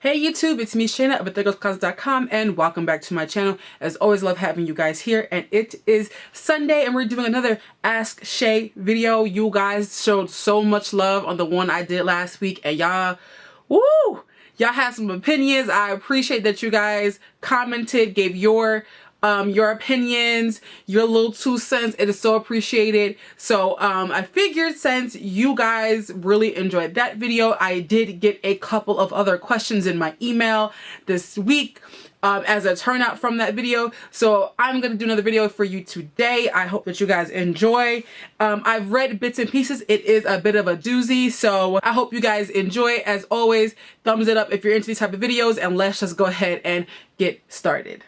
Hey YouTube, it's me Shayna of athickgirlscloset.com and welcome back to my channel. As always, love having you guys here, and it is Sunday and we're doing another Ask Shay video. You guys showed so much love on the one I did last week, and y'all, woo! Y'all had some opinions. I appreciate that you guys commented, gave your opinions, your little 2 cents. It is so appreciated. So I figured since you guys really enjoyed that video, I did get a couple of other questions in my email this week as a turnout from that video. So I'm gonna do another video for you today. I hope that you guys enjoy. I've read bits and pieces. It is a bit of a doozy, so I hope you guys enjoy. As always, thumbs it up if you're into these type of videos, and let's just go ahead and get started.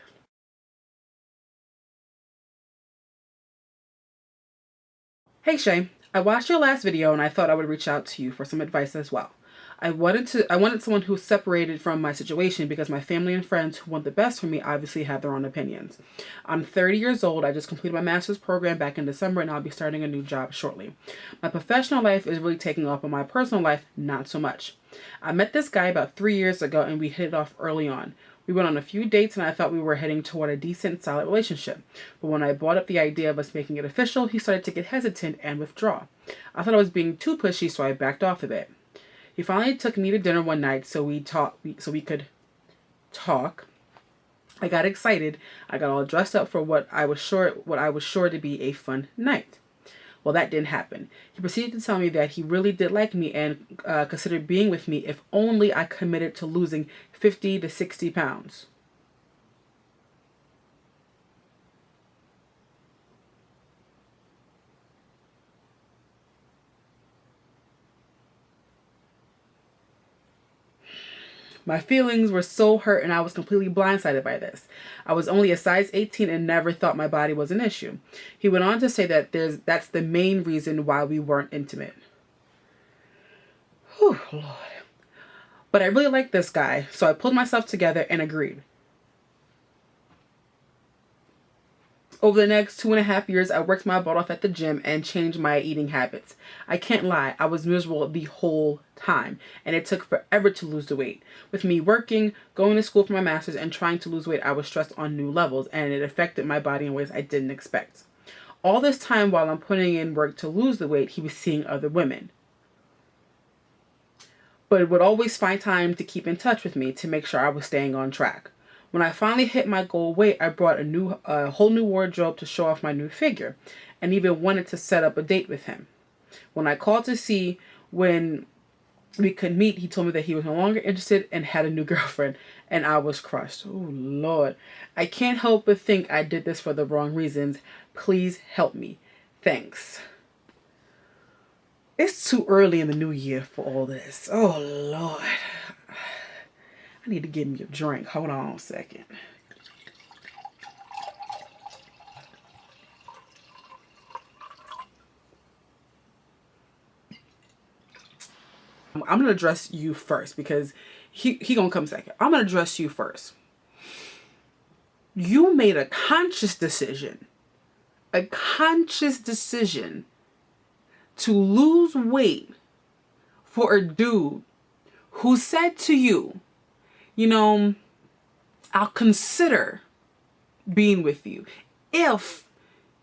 Hey Shay, I watched your last video and I thought I would reach out to you for some advice as well. I wanted someone who was separated from my situation because my family and friends who want the best for me obviously have their own opinions. I'm 30 years old. I just completed my master's program back in December and I'll be starting a new job shortly. My professional life is really taking off, but my personal life, not so much. I met this guy about 3 years ago and we hit it off early on. We went on a few dates and I thought we were heading toward a decent, solid relationship. But when I brought up the idea of us making it official, he started to get hesitant and withdraw. I thought I was being too pushy, so I backed off a bit. He finally took me to dinner one night so we could talk. I got excited. I got all dressed up for what I was sure to be a fun night. Well, that didn't happen. He proceeded to tell me that he really did like me and considered being with me if only I committed to losing 50 to 60 pounds. My feelings were so hurt and I was completely blindsided by this. I was only a size 18 and never thought my body was an issue. He went on to say that that's the main reason why we weren't intimate. Whew, Lord. But I really liked this guy, so I pulled myself together and agreed. Over the next 2.5 years, I worked my butt off at the gym and changed my eating habits. I can't lie, I was miserable the whole time, and it took forever to lose the weight. With me working, going to school for my master's, and trying to lose weight, I was stressed on new levels, and it affected my body in ways I didn't expect. All this time while I'm putting in work to lose the weight, he was seeing other women, but would always find time to keep in touch with me to make sure I was staying on track. When I finally hit my goal weight, I brought a whole new wardrobe to show off my new figure, and even wanted to set up a date with him. When I called to see when we could meet, he told me that he was no longer interested and had a new girlfriend, and I was crushed. Oh Lord. I can't help but think I did this for the wrong reasons. Please help me. Thanks. It's too early in the new year for all this. Oh Lord. I need to get me a drink. Hold on a second. I'm going to address you first because he going to come second. I'm going to address you first. You made a conscious decision to lose weight for a dude who said to you, you know, I'll consider being with you if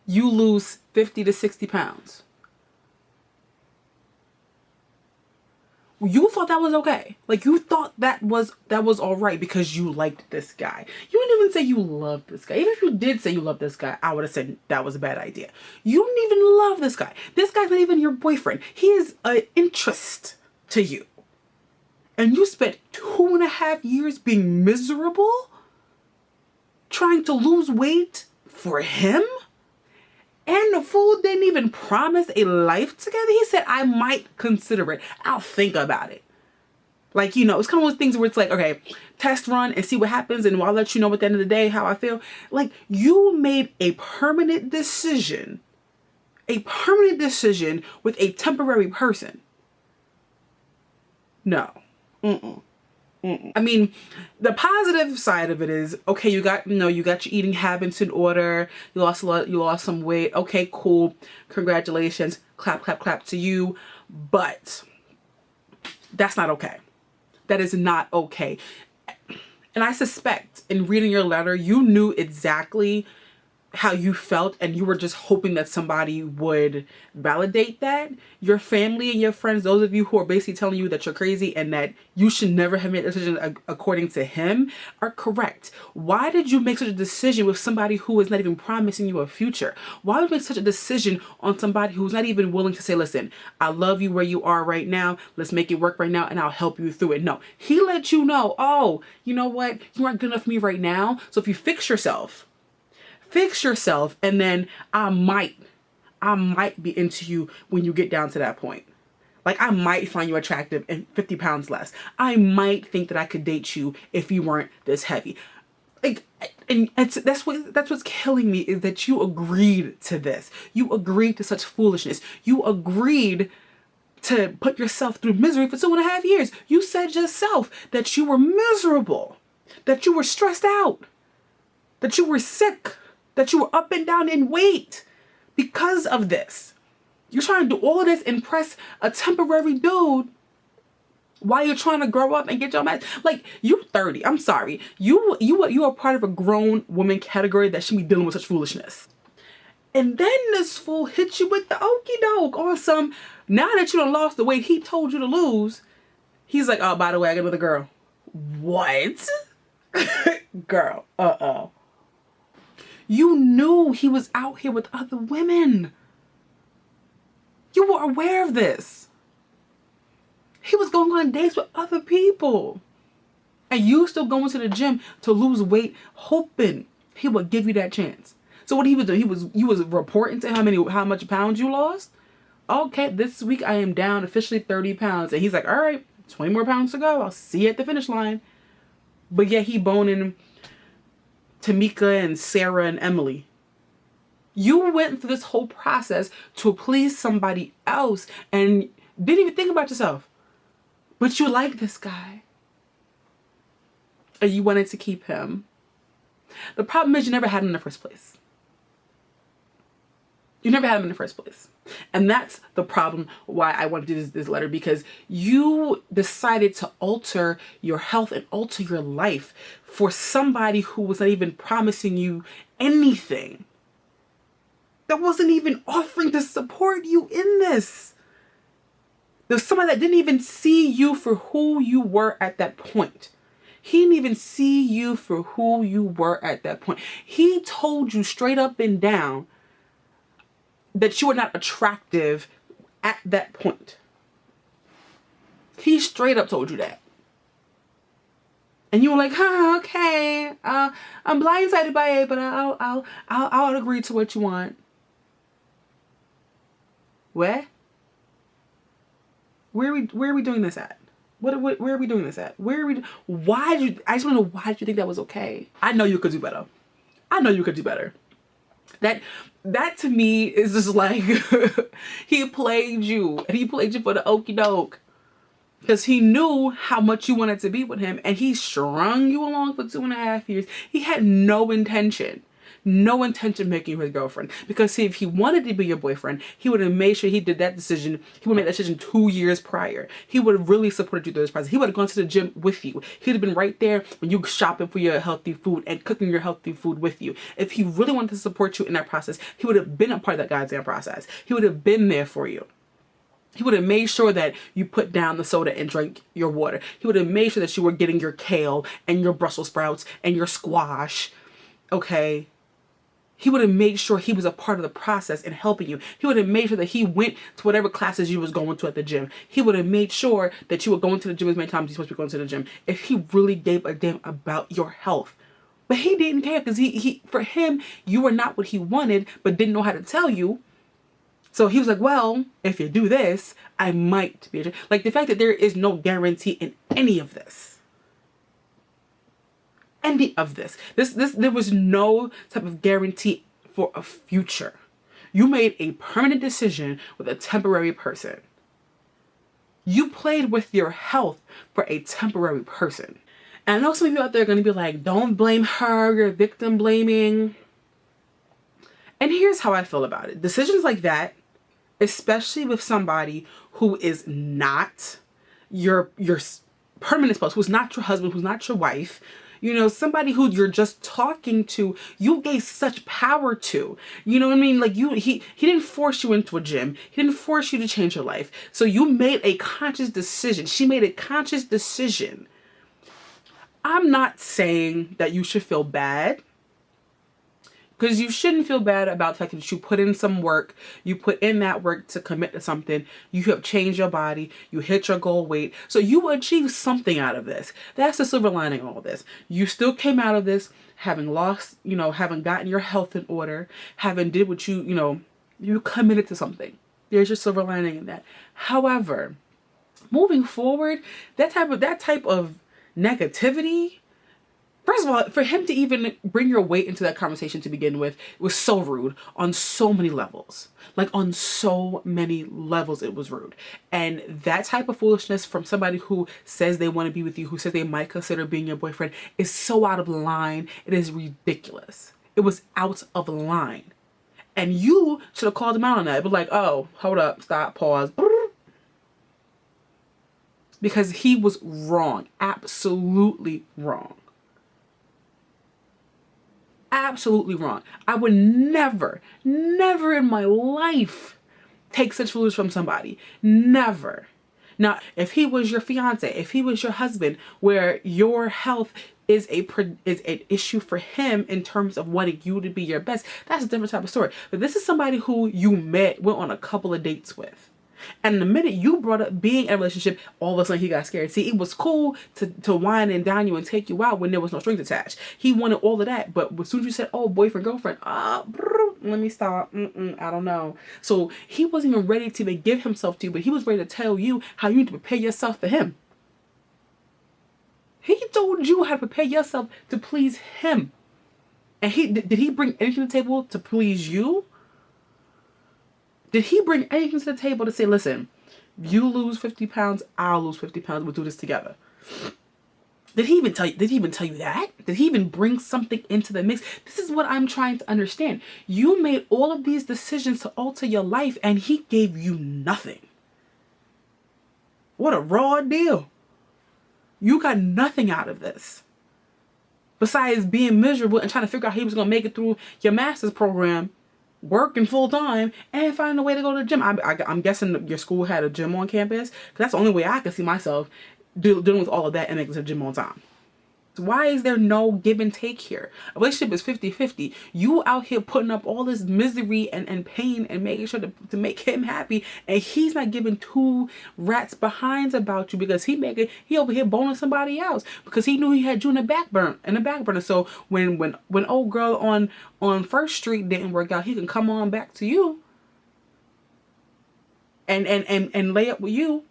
you lose 50 to 60 pounds. You thought that was okay. Like, you thought that was all right because you liked this guy. You didn't even say you loved this guy. Even if you did say you loved this guy, I would have said that was a bad idea. You didn't even love this guy. This guy's not even your boyfriend. He is an interest to you. And you spent 2.5 years being miserable trying to lose weight for him? And the fool didn't even promise a life together. He said, I might consider it. I'll think about it. Like, you know, it's kind of one of those things where it's like, okay, test run and see what happens, and I'll let you know at the end of the day how I feel. Like, you made a permanent decision with a temporary person. No. I mean, the positive side of it is, okay, you got your eating habits in order. You lost some weight. Okay, cool. Congratulations. Clap, clap, clap to you. But that's not okay. That is not okay. And I suspect in reading your letter, you knew exactly how you felt and you were just hoping that somebody would validate that. Your family and your friends, those of you who are basically telling you that you're crazy and that you should never have made a decision according to him, are correct. Why did you make such a decision with somebody who is not even promising you a future? Why would you make such a decision on somebody who's not even willing to say, listen, I love you where you are right now. Let's make it work right now and I'll help you through it. No, he let you know, oh, you know what? You aren't good enough for me right now. So if you fix yourself, and then I might be into you when you get down to that point. Like, I might find you attractive and 50 pounds less. I might think that I could date you if you weren't this heavy. Like, and that's what's killing me, is that you agreed to this. You agreed to such foolishness. You agreed to put yourself through misery for 2.5 years. You said yourself that you were miserable, that you were stressed out, that you were sick, that you were up and down in weight because of this. You're trying to do all of this, impress a temporary dude while you're trying to grow up and get your match. Like, you're 30. I'm sorry. You are part of a grown woman category that should be dealing with such foolishness. And then this fool hits you with the okie doke on some, now that you done lost the weight he told you to lose, he's like, oh, by the way, I got another girl. What? Girl, You knew he was out here with other women. You were aware of this. He was going on dates with other people. And you still going to the gym to lose weight, hoping he would give you that chance. So what he was doing, you was reporting to him how much pounds you lost. Okay, this week I am down officially 30 pounds. And he's like, all right, 20 more pounds to go. I'll see you at the finish line. But yeah, he boning Tamika and Sarah and Emily. You went through this whole process to please somebody else and didn't even think about yourself. But you like this guy. And you wanted to keep him. The problem is you never had him in the first place. You never had him in the first place. And that's the problem why I want to do this letter, because you decided to alter your health and alter your life for somebody who was not even promising you anything. That wasn't even offering to support you in this. There's somebody that didn't even see you for who you were at that point. He didn't even see you for who you were at that point. He told you straight up and down that you were not attractive at that point. He straight up told you that. And you were like, huh, okay. I'm blindsided by it, but I'll agree to what you want. Where are we doing this at? Where are we doing this at? I just want to know, why did you think that was okay? I know you could do better. I know you could do better. That to me is just like, he played you. And he played you for the okie doke. Because he knew how much you wanted to be with him. And he strung you along for 2.5 years. He had no intention of making you his girlfriend. Because see, if he wanted to be your boyfriend, he would have made sure he did that decision. He would have made that decision 2 years prior. He would have really supported you through this process. He would have gone to the gym with you. He would have been right there when you shopping for your healthy food and cooking your healthy food with you. If he really wanted to support you in that process, he would have been a part of that goddamn process. He would have been there for you. He would have made sure that you put down the soda and drank your water. He would have made sure that you were getting your kale and your Brussels sprouts and your squash. Okay. He would have made sure he was a part of the process in helping you. He would have made sure that he went to whatever classes you was going to at the gym. He would have made sure that you were going to the gym as many times as you're supposed to be going to the gym. If he really gave a damn about your health. But he didn't care, because for him, you were not what he wanted, but didn't know how to tell you. So he was like, well, if you do this, I might be. Like, the fact that there is no guarantee in any of this. There was no type of guarantee for a future. You made a permanent decision with a temporary person. You played with your health for a temporary person. And I know some of you out there are going to be like, don't blame her, you're victim blaming. And here's how I feel about it. Decisions like that, especially with somebody who is not your permanent spouse, who's not your husband, who's not your wife, you know, somebody who you're just talking to, you gave such power to. You know what I mean? Like he didn't force you into a gym. He didn't force you to change your life. So you made a conscious decision. She made a conscious decision. I'm not saying that you should feel bad, because you shouldn't feel bad about the fact that you put in some work. You put in that work to commit to something. You have changed your body. You hit your goal weight. So you achieved something out of this. That's the silver lining of all this. You still came out of this having lost, you know, having gotten your health in order, having did what you know, you committed to something. There's your silver lining in that. However, moving forward, that type of negativity, first of all, for him to even bring your weight into that conversation to begin with was so rude on so many levels. Like on so many levels, it was rude. And that type of foolishness from somebody who says they want to be with you, who says they might consider being your boyfriend, is so out of line. It is ridiculous. It was out of line. And you should have called him out on that. But like, oh, hold up, stop, pause. Because he was wrong. Absolutely wrong. Absolutely wrong. I would never in my life take such foolishness from somebody. Never. Now, if he was your fiance, if he was your husband, where your health is an issue for him in terms of wanting you to be your best, that's a different type of story. But this is somebody who you went on a couple of dates with. And the minute you brought up being in a relationship, all of a sudden he got scared. See, it was cool to wine and dine you and take you out when there was no strings attached. He wanted all of that. But as soon as you said, oh, boyfriend, girlfriend, let me stop. I don't know. So he wasn't even ready to even give himself to you, but he was ready to tell you how you need to prepare yourself for him. He told you how to prepare yourself to please him. And did he bring anything to the table to please you? Did he bring anything to the table to say, listen, you lose 50 pounds, I'll lose 50 pounds, we'll do this together? Did he even tell you that? Did he even bring something into the mix? This is what I'm trying to understand. You made all of these decisions to alter your life and he gave you nothing. What a raw deal. You got nothing out of this. Besides being miserable and trying to figure out how he was going to make it through your master's program, working full time, and finding a way to go to the gym. I'm guessing your school had a gym on campus, because that's the only way I can see myself dealing with all of that and making a gym on time. Why is there no give and take here? A relationship is 50-50. You out here putting up all this misery and pain and making sure to make him happy, and he's not giving two rats behinds about you because he over here boning somebody else because he knew he had you in the back burner. So when old girl on First Street didn't work out, he can come on back to you and lay up with you.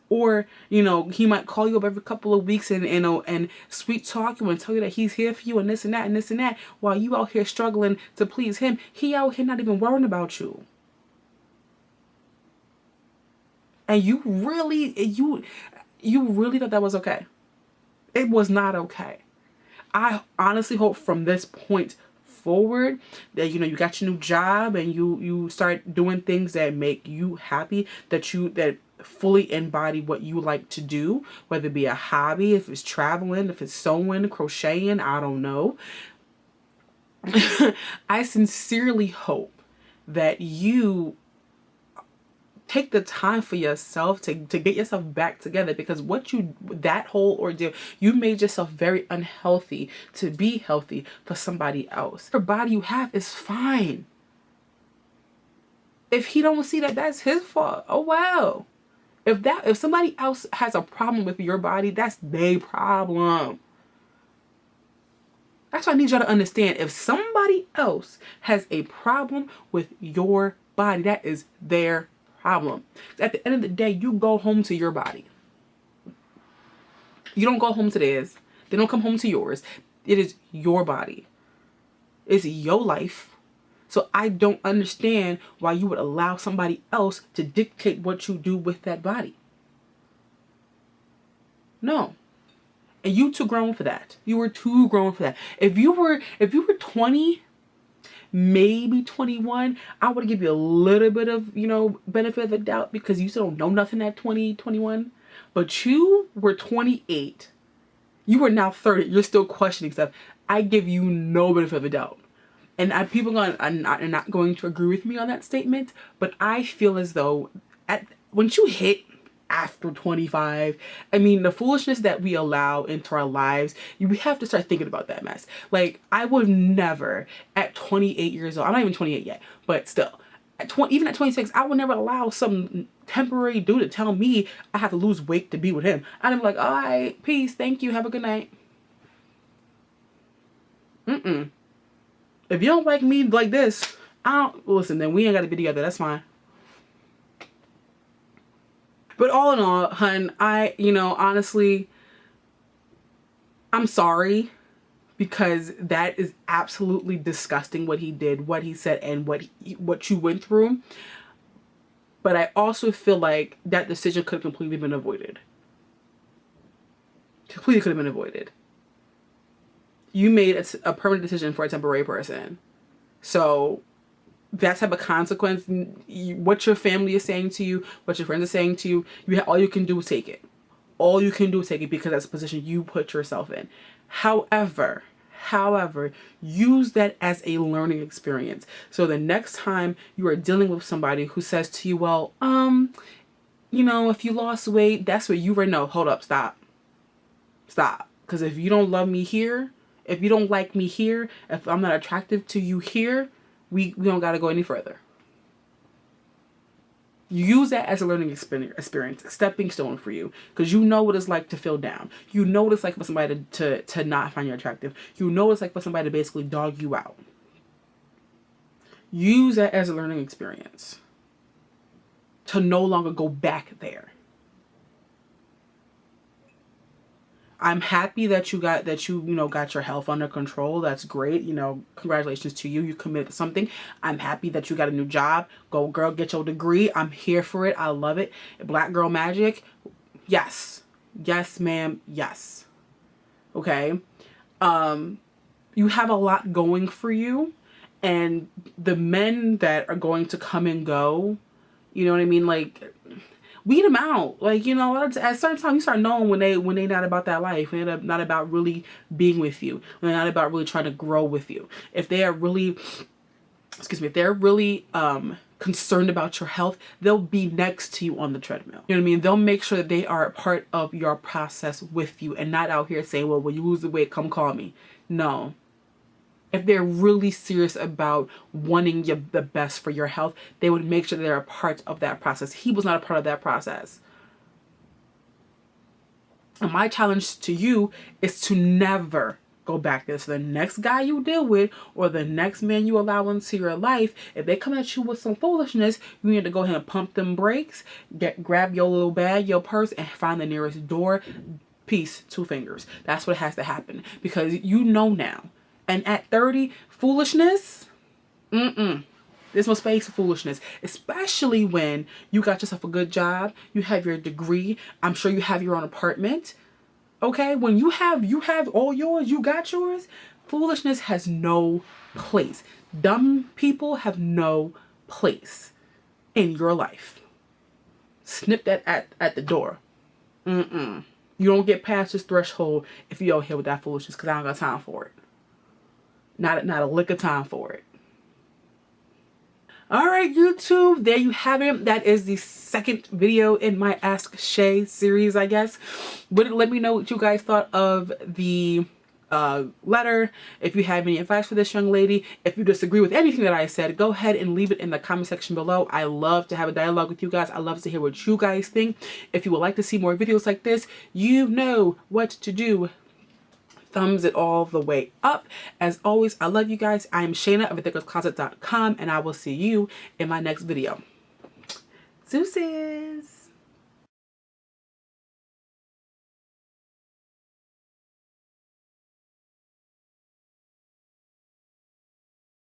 Or, you know, he might call you up every couple of weeks and sweet talk you and tell you that he's here for you and this and that and this and that, while you out here struggling to please him. He out here not even worrying about you. And you really thought that was okay. It was not okay. I honestly hope from this point forward that, you know, you got your new job and you start doing things that make you happy, that fully embody what you like to do, whether it be a hobby, if it's traveling, if it's sewing, crocheting, I don't know. I sincerely hope that you take the time for yourself to get yourself back together, because that whole ordeal, you made yourself very unhealthy to be healthy for somebody else. The body you have is fine. If he don't see that, that's his fault. Oh well. If somebody else has a problem with your body, that's their problem. That's what I need y'all to understand. If somebody else has a problem with your body, that is their problem. At the end of the day, you go home to your body. You don't go home to theirs. They don't come home to yours. It is your body. It's your life. So I don't understand why you would allow somebody else to dictate what you do with that body. No. And you too grown for that. You were too grown for that. If you were 20, maybe 21, I would give you a little bit of, you know, benefit of the doubt, because you still don't know nothing at 20, 21. But you were 28. You are now 30. You're still questioning stuff. I give you no benefit of the doubt. And people are not going to agree with me on that statement, but I feel as though once you hit after 25, I mean, the foolishness that we allow into our lives, we have to start thinking about that mess. Like, I would never, at 28 years old, I'm not even 28 yet, but still, even at 26, I would never allow some temporary dude to tell me I have to lose weight to be with him. I'd be like, all right, peace, thank you, have a good night. If you don't like me like this, listen, then we ain't got to be together. That's fine. But all in all, hun, honestly, I'm sorry, because that is absolutely disgusting what he did, what he said, and what you went through. But I also feel like that decision could have completely been avoided. Completely could have been avoided. You made a permanent decision for a temporary person. So that type of consequence, what your family is saying to you, what your friends are saying to you, all you can do is take it. All you can do is take it, because that's the position you put yourself in. However, use that as a learning experience. So the next time you are dealing with somebody who says to you, well, if you lost weight, that's what you already know. Hold up, stop. Because if you don't love me here, if you don't like me here, if I'm not attractive to you here, we don't got to go any further. Use that as a learning experience, a stepping stone for you, because you know what it's like to feel down. You know what it's like for somebody to not find you attractive. You know what it's like for somebody to basically dog you out. Use that as a learning experience to no longer go back there. I'm happy that you got your health under control. That's great. Congratulations to you. You committed to something. I'm happy that you got a new job. Go girl, get your degree. I'm here for it. I love it. Black girl magic. Yes. Yes, ma'am. Yes. Okay. You have a lot going for you, and the men that are going to come and go, you know what I mean? Like, weed them out. Like, at a certain time you start knowing when they not about that life, when they're not about really being with you, when they're not about really trying to grow with you. If they are really, concerned about your health, they'll be next to you on the treadmill. You know what I mean? They'll make sure that they are a part of your process with you, and not out here saying, well, when you lose the weight, come call me. No. If they're really serious about wanting the best for your health, they would make sure they're a part of that process. He was not a part of that process. And my challenge to you is to never go back there. So the next guy you deal with, or the next man you allow into your life, if they come at you with some foolishness, you need to go ahead and pump them brakes, grab your little bag, your purse, and find the nearest door. Peace, 2 fingers. That's what has to happen, because you know now. And at 30, foolishness, there's no space for foolishness, especially when you got yourself a good job, you have your degree, I'm sure you have your own apartment. Okay, when you have all yours, you got yours, foolishness has no place. Dumb people have no place in your life. Snip that at the door. You don't get past this threshold if you're out here with that foolishness, because I don't got time for it. Not a lick of time for it. All right, YouTube, there you have it. That is the second video in my Ask Shay series, I guess. Let me know what you guys thought of the letter. If you have any advice for this young lady, if you disagree with anything that I said, go ahead and leave it in the comment section below. I love to have a dialogue with you guys. I love to hear what you guys think. If you would like to see more videos like this, you know what to do. Thumbs it all the way up. As always, I love you guys. I am Shayna of athickgirlscloset.com, and I will see you in my next video. Deuces.